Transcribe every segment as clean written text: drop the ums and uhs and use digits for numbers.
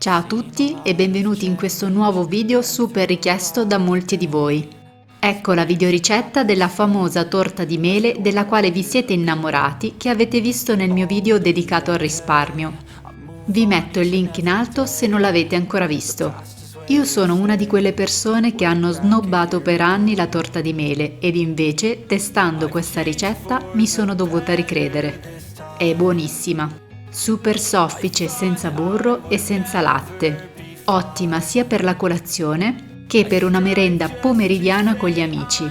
Ciao a tutti e benvenuti in questo nuovo video super richiesto da molti di voi. Ecco la videoricetta della famosa torta di mele della quale vi siete innamorati che avete visto nel mio video dedicato al risparmio. Vi metto il link in alto se non l'avete ancora visto. Io sono una di quelle persone che hanno snobbato per anni la torta di mele ed invece, testando questa ricetta, mi sono dovuta ricredere. È buonissima! Super soffice, senza burro e senza latte. Ottima sia per la colazione che per una merenda pomeridiana con gli amici.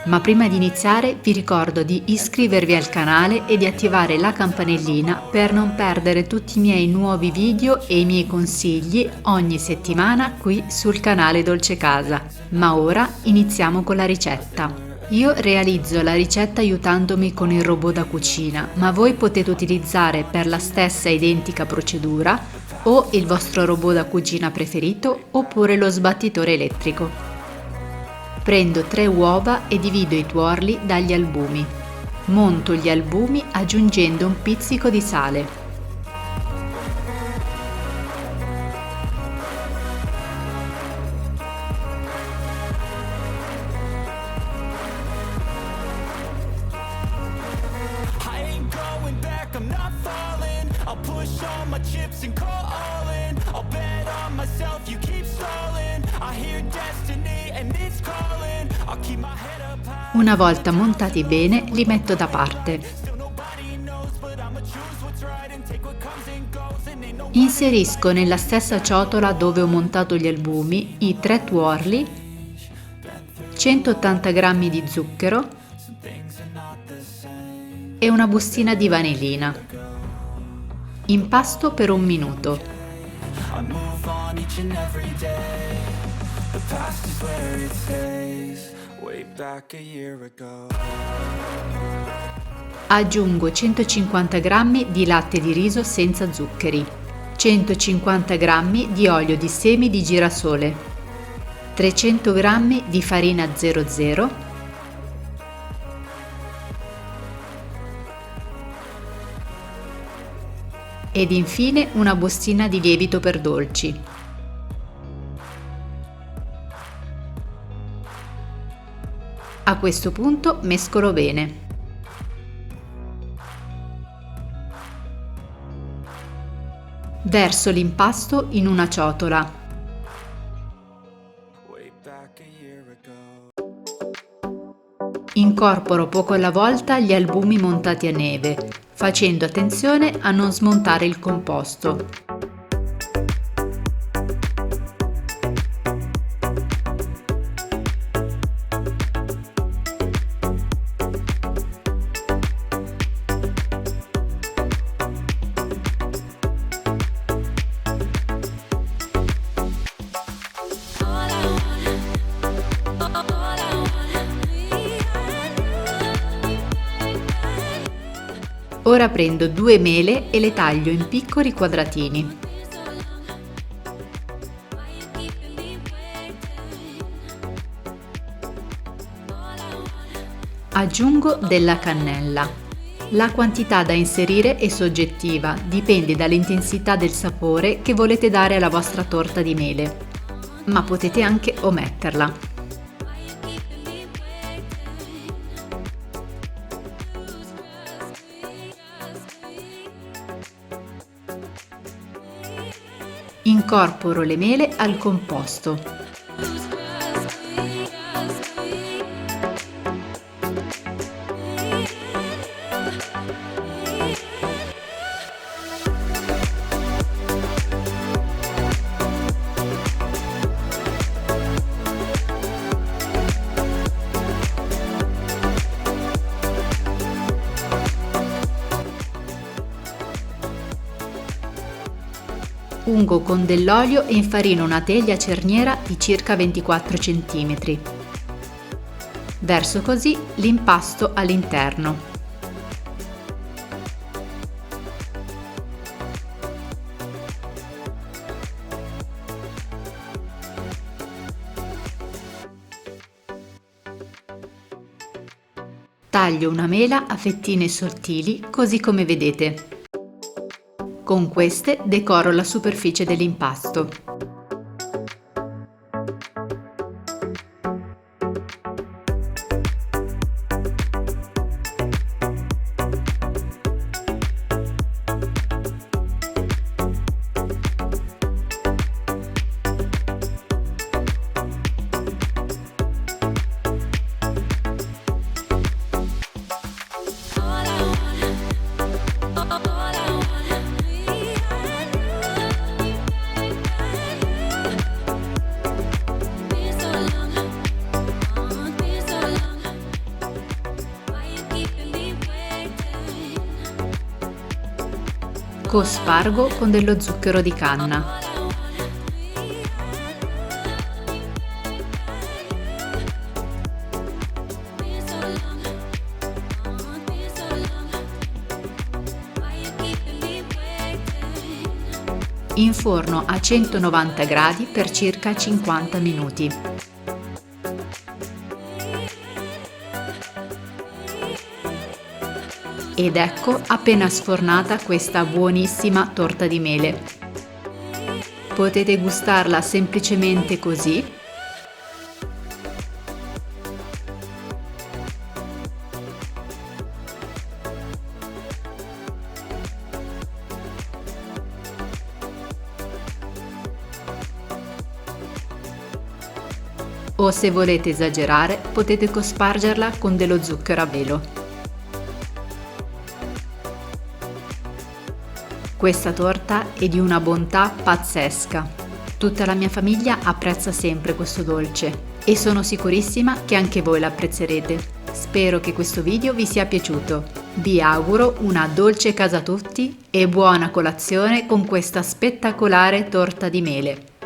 Ma prima di iniziare vi ricordo di iscrivervi al canale e di attivare la campanellina per non perdere tutti i miei nuovi video e i miei consigli ogni settimana qui sul canale Dolce Casa. Ma ora iniziamo con la ricetta. Io realizzo la ricetta aiutandomi con il robot da cucina, ma voi potete utilizzare per la stessa identica procedura o il vostro robot da cucina preferito oppure lo sbattitore elettrico. Prendo 3 uova e divido i tuorli dagli albumi. Monto gli albumi aggiungendo un pizzico di sale. Una volta montati bene, li metto da parte. Inserisco nella stessa ciotola dove ho montato gli albumi i 3 tuorli, 180 g di zucchero e una bustina di vanillina. Impasto per 1 minuto. Aggiungo 150 g di latte di riso senza zuccheri, 150 g di olio di semi di girasole, 300 g di farina 00, ed infine una bustina di lievito per dolci. A questo punto mescolo bene. Verso l'impasto in una ciotola. Incorporo poco alla volta gli albumi montati a neve, facendo attenzione a non smontare il composto. Ora prendo 2 mele e le taglio in piccoli quadratini. Aggiungo della cannella. La quantità da inserire è soggettiva, dipende dall'intensità del sapore che volete dare alla vostra torta di mele, ma potete anche ometterla. Incorporo le mele al composto. Ungo con dell'olio e infarino una teglia cerniera di circa 24 cm. Verso così l'impasto all'interno. Taglio una mela a fettine sottili, così come vedete. Con queste decoro la superficie dell'impasto. Cospargo con dello zucchero di canna. In forno a 190 gradi per circa 50 minuti. Ed ecco appena sfornata questa buonissima torta di mele. Potete gustarla semplicemente così o, se volete esagerare, potete cospargerla con dello zucchero a velo. Questa torta è di una bontà pazzesca. Tutta la mia famiglia apprezza sempre questo dolce e sono sicurissima che anche voi l'apprezzerete. Spero che questo video vi sia piaciuto. Vi auguro una dolce casa a tutti e buona colazione con questa spettacolare torta di mele.